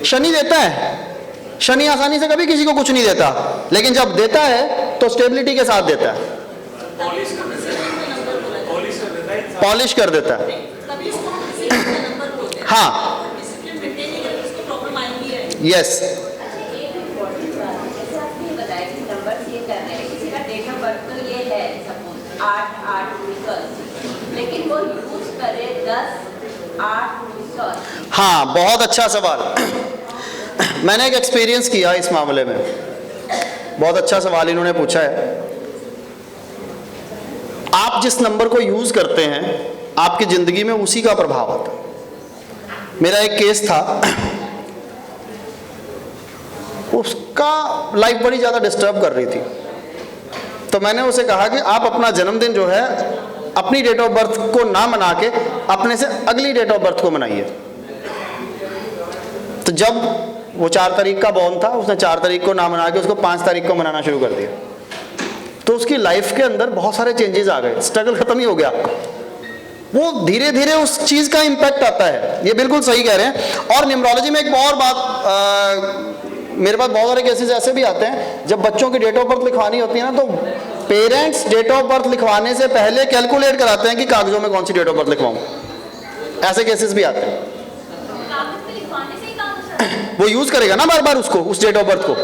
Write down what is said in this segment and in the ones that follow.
शनि देता है, शनि आसानी से कभी किसी को कुछ नहीं देता, लेकिन जब देता है तो स्टेबिलिटी के साथ देता है, पॉलिश कर देता है। हाँ, यस, लेकिन वो यूज करे 10, 8, 10। हाँ, बहुत अच्छा सवाल। मैंने एक एक्सपीरियंस किया इस मामले में, बहुत अच्छा सवाल इन्होंने पूछा है। आप जिस नंबर को यूज करते हैं आपकी जिंदगी में उसी का प्रभाव आता है। मेरा एक केस था, उसका लाइफ बड़ी ज्यादा डिस्टर्ब कर रही थी, तो मैंने उसे कहा कि आप अपना जन्मदिन जो है अपनी डेट ऑफ बर्थ को ना मना के अपने से अगली डेट ऑफ बर्थ को मनाइए। तो जब वो 4 तारीख का बॉर्न था, उसने 4 तारीख को ना मना के उसको 5 तारीख को मनाना शुरू कर दिया। तो उसकी लाइफ के अंदर बहुत सारे चेंजेस आ गए, स्ट्रगल खत्म ही हो गया। वो धीरे धीरे उस चीज का इंपैक्ट आता है, ये बिल्कुल सही कह रहे हैं। और न्यूमरोलॉजी में एक और बात, मेरे पास बहुत सारे केसेस ऐसे भी आते हैं जब बच्चों की डेट ऑफ बर्थ लिखवानी होती है ना, तो पेरेंट्स डेट ऑफ बर्थ लिखवाने से पहले कैलकुलेट कराते हैं कि कागजों में कौन सी डेट ऑफ बर्थ लिखवाऊं। ऐसे केसेस भी आते हैं। वो यूज करेगा ना बार बार उसको, उस डेट ऑफ बर्थ को,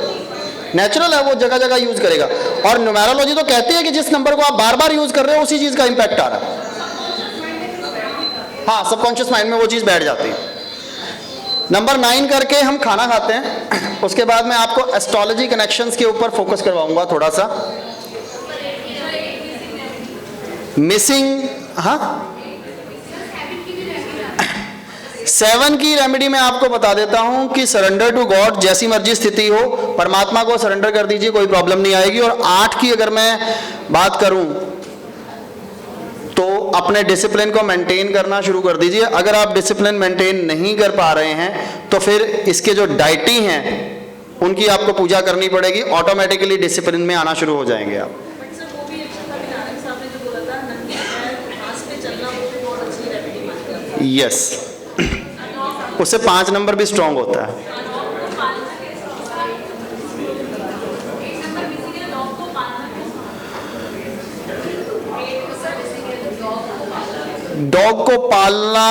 नेचुरल है, वो जगह जगह यूज करेगा। और न्यूमेरोलॉजी तो कहती है कि जिस नंबर को आप बार बार यूज कर रहे हो उसी चीज का इंपैक्ट आ रहा है। हाँ, सबकॉन्शियस माइंड में वो चीज बैठ जाती है। नंबर 9 करके हम खाना खाते हैं। उसके बाद मैं आपको एस्ट्रोलॉजी कनेक्शंस के ऊपर फोकस करवाऊंगा थोड़ा सा। मिसिंग, हाँ, 7 की रेमेडी मैं आपको बता देता हूं कि सरेंडर टू गॉड, जैसी मर्जी स्थिति हो परमात्मा को सरेंडर कर दीजिए, कोई प्रॉब्लम नहीं आएगी। और 8 की अगर मैं बात करूं तो अपने डिसिप्लिन को मेंटेन करना शुरू कर दीजिए। अगर आप डिसिप्लिन मेंटेन नहीं कर पा रहे हैं तो फिर इसके जो डाइटी हैं उनकी आपको पूजा करनी पड़ेगी, ऑटोमेटिकली डिसिप्लिन में आना शुरू हो जाएंगे आप। यस, उससे 5 नंबर भी स्ट्रांग होता है। डॉग को पालना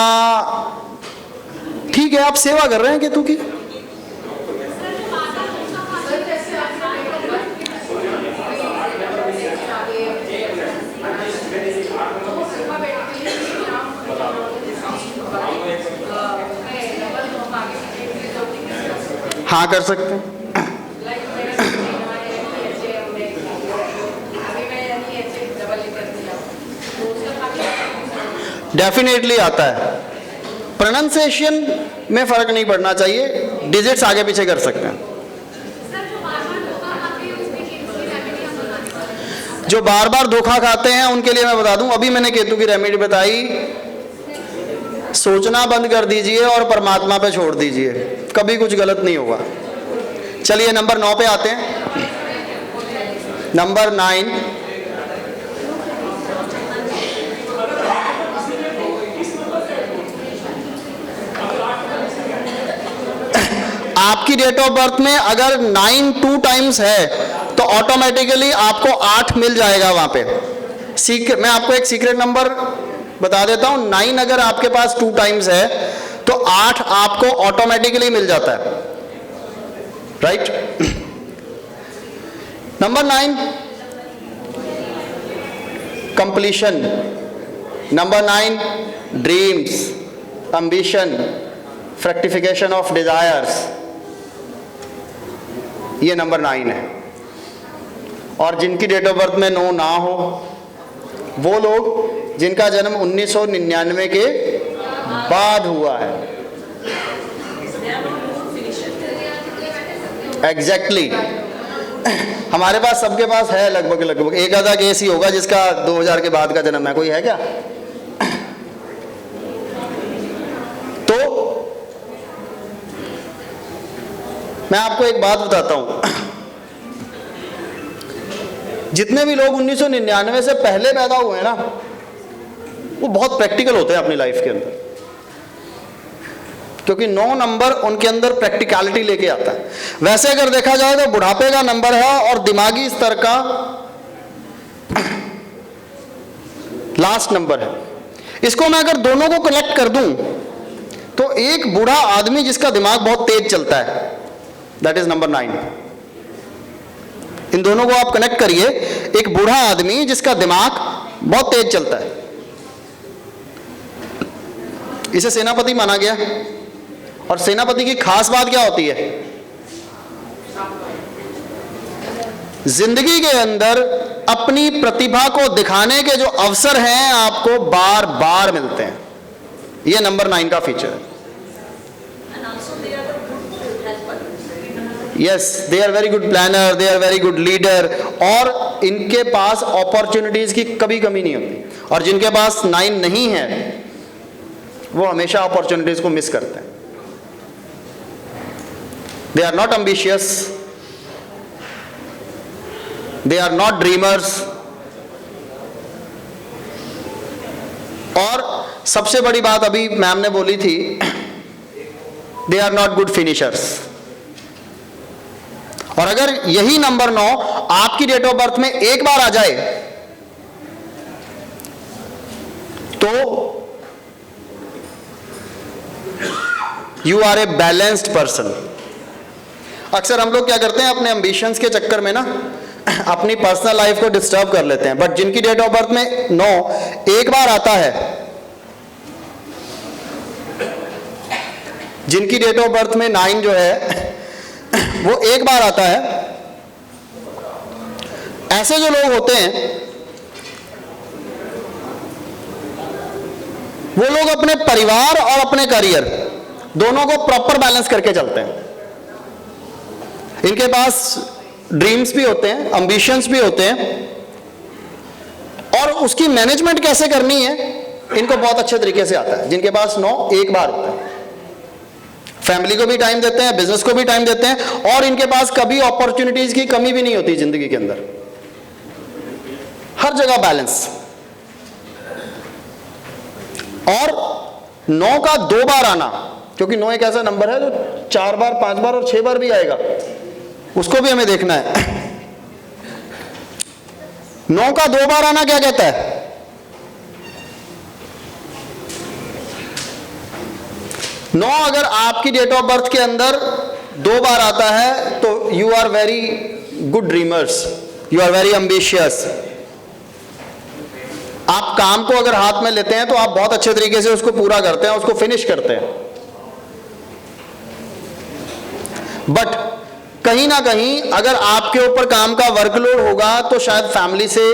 ठीक है, आप सेवा कर रहे हैं केतु की। हाँ, कर सकते हैं। डेफिनेटली आता है। प्रोनाउंसिएशन में फर्क नहीं पड़ना चाहिए, डिजिट्स आगे पीछे कर सकते हैं। जो बार बार धोखा खाते हैं उनके लिए मैं बता दूं, अभी मैंने केतु की रेमेडी बताई, सोचना बंद कर दीजिए और परमात्मा पे छोड़ दीजिए, कभी कुछ गलत नहीं होगा। चलिए नंबर 9 पे आते हैं। नंबर 9, आपकी डेट ऑफ बर्थ में अगर 9 2 टाइम्स है तो ऑटोमेटिकली आपको 8 मिल जाएगा वहां पे। मैं आपको एक सीक्रेट नंबर बता देता हूं, 9 अगर आपके पास 2 टाइम्स है तो 8 आपको ऑटोमेटिकली मिल जाता है, right. Number 9, completion. Number 9, dreams, ambition, फ्रक्टिफिकेशन of desires, ये नंबर 9 है। और जिनकी डेट ऑफ बर्थ में 9 ना हो, वो लोग जिनका जन्म 1999 के बाद हुआ है, एग्जैक्टली हमारे पास सबके पास है लगभग एक आधा केस ही होगा जिसका 2000 के बाद का जन्म है। कोई है क्या? तो मैं आपको एक बात बताता हूं, जितने भी लोग 1999 से पहले पैदा हुए हैं ना, वो बहुत प्रैक्टिकल होते हैं अपनी लाइफ के अंदर। क्योंकि 9 नंबर उनके अंदर प्रैक्टिकलिटी लेके आता है। वैसे अगर देखा जाए तो बुढ़ापे का नंबर है और दिमागी स्तर का लास्ट नंबर है। इसको मैं अगर दोनों को कलेक्ट कर दूं तो एक बूढ़ा आदमी जिसका दिमाग बहुत तेज चलता है, दैट इज नंबर 9। इन दोनों को आप कनेक्ट करिए, एक बूढ़ा आदमी जिसका दिमाग बहुत तेज चलता है, इसे सेनापति माना गया। और सेनापति की खास बात क्या होती है? जिंदगी के अंदर अपनी प्रतिभा को दिखाने के जो अवसर हैं आपको बार बार मिलते हैं। यह नंबर 9 का फीचर है। Yes, they are very good planner, they are very good leader, और इनके पास अपॉर्चुनिटीज की कभी कमी नहीं होती। और जिनके पास 9 नहीं है वो हमेशा अपॉर्चुनिटीज को मिस करते हैं। They are not ambitious, they are not dreamers, और सबसे बड़ी बात अभी मैम ने बोली थी, they are not good finishers. और अगर यही नंबर 9 आपकी डेट ऑफ बर्थ में एक बार आ जाए तो you are a balanced person. अक्सर हम लोग क्या करते हैं, अपने एम्बिशंस के चक्कर में ना अपनी पर्सनल लाइफ को डिस्टर्ब कर लेते हैं। बट जिनकी डेट ऑफ बर्थ में 9 एक बार आता है, जिनकी डेट ऑफ बर्थ में 9 जो है वो एक बार आता है, ऐसे जो लोग होते हैं वो लोग अपने परिवार और अपने करियर दोनों को प्रॉपर बैलेंस करके चलते हैं। इनके पास ड्रीम्स भी होते हैं, एम्बिशंस भी होते हैं, और उसकी मैनेजमेंट कैसे करनी है इनको बहुत अच्छे तरीके से आता है। जिनके पास 9 एक बार होता है, फैमिली को भी टाइम देते हैं, बिजनेस को भी टाइम देते हैं, और इनके पास कभी अपॉर्चुनिटीज की कमी भी नहीं होती जिंदगी के अंदर, हर जगह बैलेंस। और 9 का 2 बार आना, क्योंकि 9 एक ऐसा नंबर है जो 4 बार, 5 बार और 6 बार भी आएगा, उसको भी हमें देखना है। 9 का 2 बार आना क्या कहता है? 9 अगर आपकी डेट ऑफ बर्थ के अंदर 2 बार आता है तो you are very good dreamers, you are very ambitious. आप काम को अगर हाथ में लेते हैं तो आप बहुत अच्छे तरीके से उसको पूरा करते हैं, उसको फिनिश करते हैं। बट कहीं ना कहीं अगर आपके ऊपर काम का वर्कलोड होगा तो शायद फैमिली से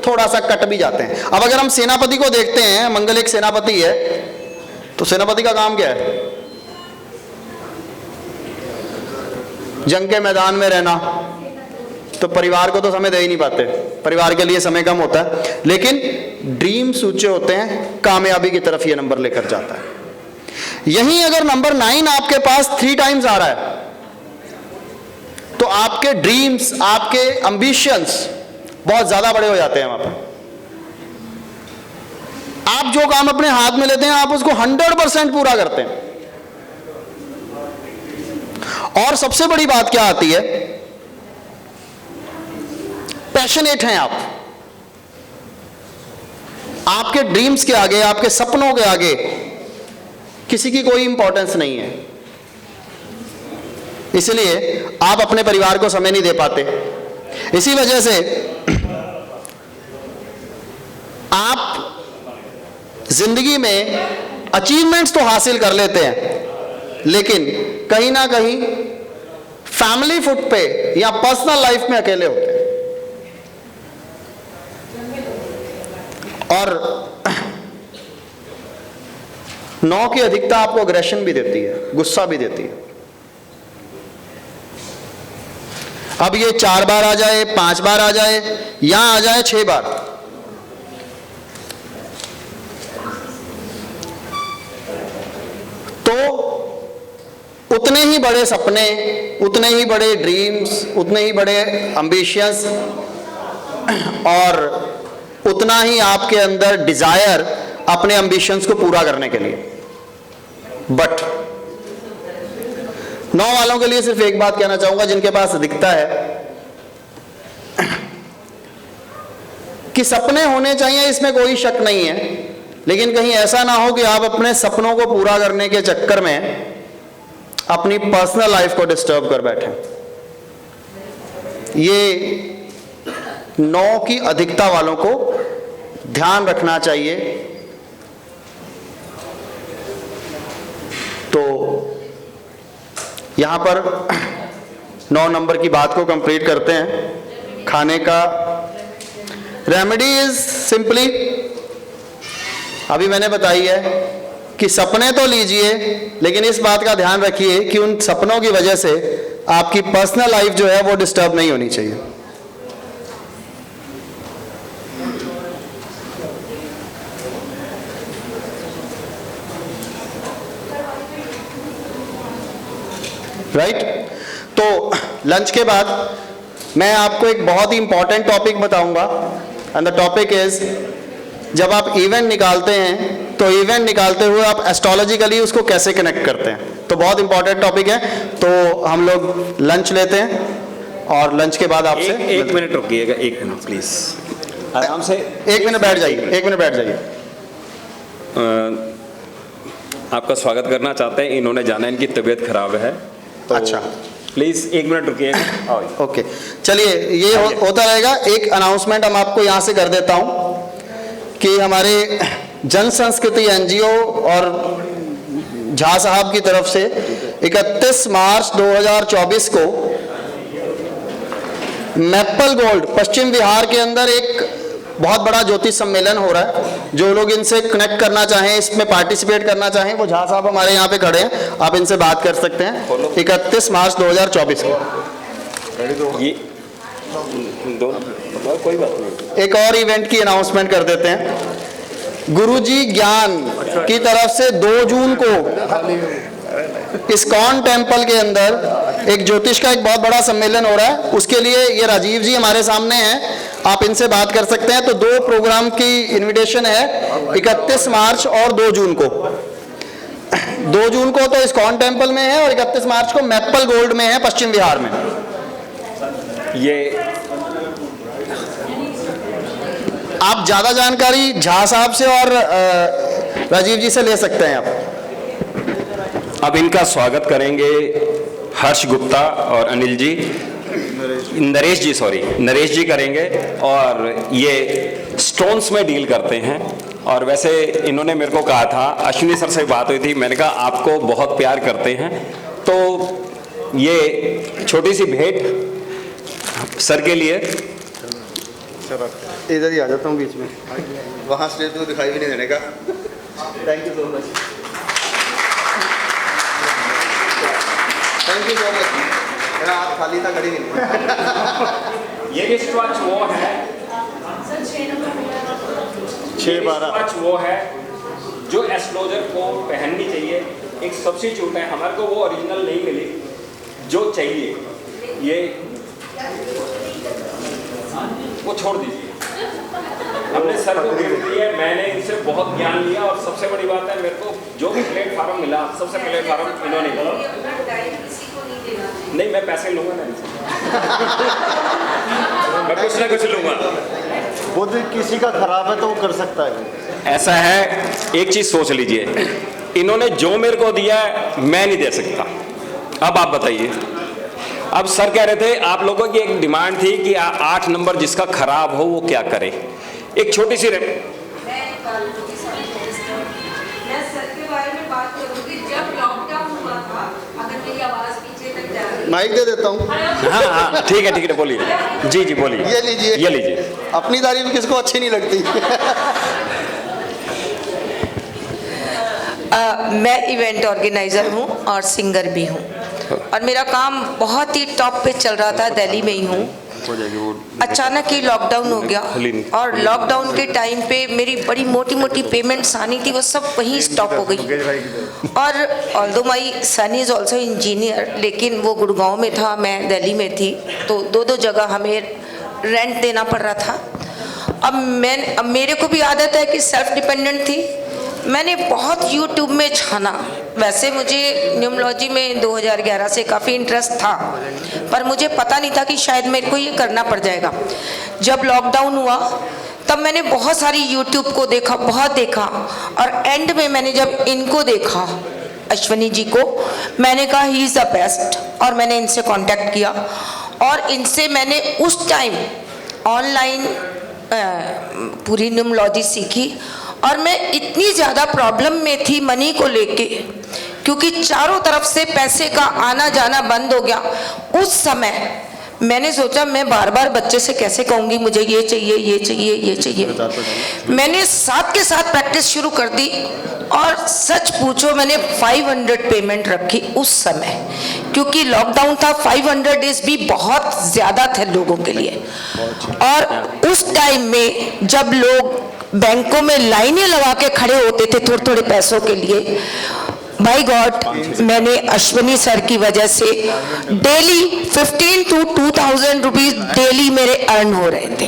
थोड़ा सा कट भी जाते हैं। अब अगर हम सेनापति को देखते हैं, मंगल एक सेनापति है, तो सेनापति का काम क्या है? जंग के मैदान में रहना। तो परिवार को तो समय दे ही नहीं पाते, परिवार के लिए समय कम होता है, लेकिन ड्रीम्स ऊंचे होते हैं, कामयाबी की तरफ ये नंबर लेकर जाता है। यहीं अगर नंबर 9 आपके पास 3 टाइम्स आ रहा है तो आपके ड्रीम्स, आपके एम्बिशंस बहुत ज्यादा बड़े हो जाते हैं। वहां पर आप जो काम अपने हाथ में लेते हैं आप उसको 100% पूरा करते हैं। और सबसे बड़ी बात क्या आती है, पैशनेट हैं आप। आपके ड्रीम्स के आगे, आपके सपनों के आगे किसी की कोई इंपॉर्टेंस नहीं है, इसलिए आप अपने परिवार को समय नहीं दे पाते। इसी वजह से आप जिंदगी में अचीवमेंट्स तो हासिल कर लेते हैं, लेकिन कहीं ना कहीं फैमिली फुट पे या पर्सनल लाइफ में अकेले होते हैं। और 9 की अधिकता आपको अग्रेशन भी देती है, गुस्सा भी देती है। अब ये 4 बार आ जाए, 5 बार आ जाए, यहां आ जाए 6 बार, तो उतने ही बड़े सपने, उतने ही बड़े ड्रीम्स, उतने ही बड़े एम्बिशंस, और उतना ही आपके अंदर डिजायर अपने एम्बिशंस को पूरा करने के लिए। बट 9 वालों के लिए सिर्फ एक बात कहना चाहूंगा, जिनके पास दिखता है कि सपने होने चाहिए, इसमें कोई शक नहीं है, लेकिन कहीं ऐसा ना हो कि आप अपने सपनों को पूरा करने के चक्कर में अपनी पर्सनल लाइफ को डिस्टर्ब कर बैठे। ये 9 की अधिकता वालों को ध्यान रखना चाहिए। तो यहां पर 9 नंबर की बात को कंप्लीट करते हैं। खाने का रेमेडी इज सिंपली, अभी मैंने बताई है कि सपने तो लीजिए, लेकिन इस बात का ध्यान रखिए कि उन सपनों की वजह से आपकी पर्सनल लाइफ जो है वो डिस्टर्ब नहीं होनी चाहिए। राइट? तो लंच के बाद मैं आपको एक बहुत ही इंपॉर्टेंट टॉपिक बताऊंगा, एंड द टॉपिक इज, जब आप इवेंट निकालते हैं तो इवेंट निकालते हुए आप एस्ट्रोलॉजिकली उसको कैसे कनेक्ट करते हैं। तो बहुत इंपॉर्टेंट टॉपिक है। तो हम लोग लंच लेते हैं और लंच के बाद आपसे एक मिनट रुकिएगा, 1 मिनट प्लीज, आराम से 1 मिनट बैठ जाइए, 1 मिनट बैठ जाइए। आपका स्वागत करना चाहते हैं। इन्होंने जाना, इनकी तबीयत खराब है, तो अच्छा, प्लीज 1 मिनट रुकिएगा। ओके, चलिए, ये होता रहेगा। एक अनाउंसमेंट हम आपको यहाँ से कर देता हूँ कि हमारे जन संस्कृति एनजीओ और झा साहब की तरफ से 31 मार्च 2024 को मैपल गोल्ड पश्चिम विहार के अंदर एक बहुत बड़ा ज्योतिष सम्मेलन हो रहा है। जो लोग इनसे कनेक्ट करना चाहें, इसमें पार्टिसिपेट करना चाहें, वो झा साहब हमारे यहाँ पे खड़े हैं, आप इनसे बात कर सकते हैं। 31 मार्च 2024 को ये दोनों, कोई बात नहीं। एक और इवेंट की अनाउंसमेंट कर देते हैं। गुरुजी ज्ञान की तरफ से 2 जून को इस्कॉन टेम्पल के अंदर एक ज्योतिष का एक बहुत बड़ा सम्मेलन हो रहा है। उसके लिए ये राजीव जी हमारे सामने हैं, आप इनसे बात कर सकते हैं। तो 2 प्रोग्राम की इनविटेशन है, 31 मार्च और 2 जून को। 2 जून को तो इस्कॉन टेम्पल में है और 31 मार्च को मैपल गोल्ड में है, पश्चिम बिहार में। ये आप ज्यादा जानकारी झा साहब से और राजीव जी से ले सकते हैं आप। अब इनका स्वागत करेंगे हर्ष गुप्ता और अनिल जी, नरेश जी करेंगे। और ये स्टोन्स में डील करते हैं। और वैसे इन्होंने मेरे को कहा था, अश्विनी सर से बात हुई थी, मैंने कहा आपको बहुत प्यार करते हैं, तो ये छोटी सी भेंट सर के लिए। इधर ही आ जाता हूँ बीच में, वहाँ स्टेज को दिखाई भी नहीं देने का। Thank you so much, thank you so much. मेरा हाथ खाली था, खड़ी नहीं। ये रिस्ट वॉच वो है, 6-12 वो है जो एस्ट्रोलॉजर को पहननी चाहिए। एक सब्स्टिट्यूट है, हमारे को वो ओरिजिनल नहीं मिली जो चाहिए, ये वो छोड़ दीजिए। हमने सर को गिफ्ट दिया, मैंने इनसे बहुत ज्ञान लिया। और सबसे बड़ी बात है, मेरे को जो भी प्लेटफार्म मिला, सबसे प्लेटफार्म इन्होंने मिला। नहीं, मैं पैसे लूंगा ना इनसे। मैं कुछ ना कुछ लूंगा। खुद किसी का खराब है तो वो कर सकता है। ऐसा है, एक चीज सोच लीजिए, इन्होंने जो मेरे को दिया है मैं नहीं दे सकता। अब आप बताइए। अब सर कह रहे थे आप लोगों की एक डिमांड थी कि 8 नंबर जिसका खराब हो वो क्या करे। एक छोटी सी मैं सर के बारे में बात करूंगी। जब लॉकडाउन हुआ था, अगर मेरी आवाज पीछे तक जा रही है, माइक दे देता हूँ। हाँ, ठीक है, बोलिए। जी बोलिए। ये लीजिए। अपनी तारीफ किसको अच्छी नहीं लगती। मैं इवेंट ऑर्गेनाइज़र हूँ और सिंगर भी हूँ, और मेरा काम बहुत ही टॉप पे चल रहा था, दिल्ली में ही हूँ। अचानक ही लॉकडाउन हो गया, और लॉकडाउन के टाइम पे मेरी बड़ी मोटी मोटी पेमेंट्स आनी थी, वो सब वहीं स्टॉप हो गई। और although my son is also engineer, लेकिन वो गुड़गांव में था, मैं दिल्ली में थी, तो 2 जगह हमें रेंट देना पड़ रहा था। अब मेरे को भी आदत है कि सेल्फ डिपेंडेंट थी। मैंने बहुत यूट्यूब में छाना, वैसे मुझे न्यूमोलॉजी में 2011 से काफ़ी इंटरेस्ट था, पर मुझे पता नहीं था कि शायद मेरे को ये करना पड़ जाएगा। जब लॉकडाउन हुआ तब मैंने बहुत सारी यूट्यूब को देखा, बहुत देखा, और एंड में मैंने जब इनको देखा, अश्वनी जी को, मैंने कहा ही इज़ द बेस्ट, और मैंने इनसे कांटेक्ट किया और इनसे मैंने उस टाइम ऑनलाइन पूरी न्यूमोलॉजी सीखी। और मैं इतनी ज़्यादा प्रॉब्लम में थी मनी को लेके, क्योंकि चारों तरफ से पैसे का आना जाना बंद हो गया। उस समय मैंने सोचा मैं बार बार बच्चे से कैसे कहूँगी मुझे ये चाहिए, ये चाहिए, ये चाहिए। मैंने साथ के साथ प्रैक्टिस शुरू कर दी, और सच पूछो मैंने 500 पेमेंट रखी उस समय, क्योंकि लॉकडाउन था। 500 डेज भी बहुत ज़्यादा थे लोगों के लिए। और उस टाइम में जब लोग बैंकों में लाइनें लगा के खड़े होते थे थोड़े थोड़े पैसों के लिए, माय गॉड, मैंने अश्वनी सर की वजह से डेली 15 to 2000 रुपीज डेली मेरे अर्न हो रहे थे।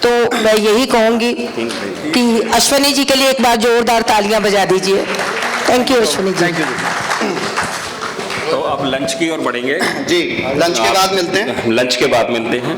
तो मैं यही कहूँगी कि अश्वनी जी के लिए एक बार जोरदार तालियां बजा दीजिए। Thank you Ashwani ji. Thank you ji. तो अब लंच की ओर बढ़ेंगे जी, लंच के बाद मिलते हैं। लंच के बाद मिलते हैं।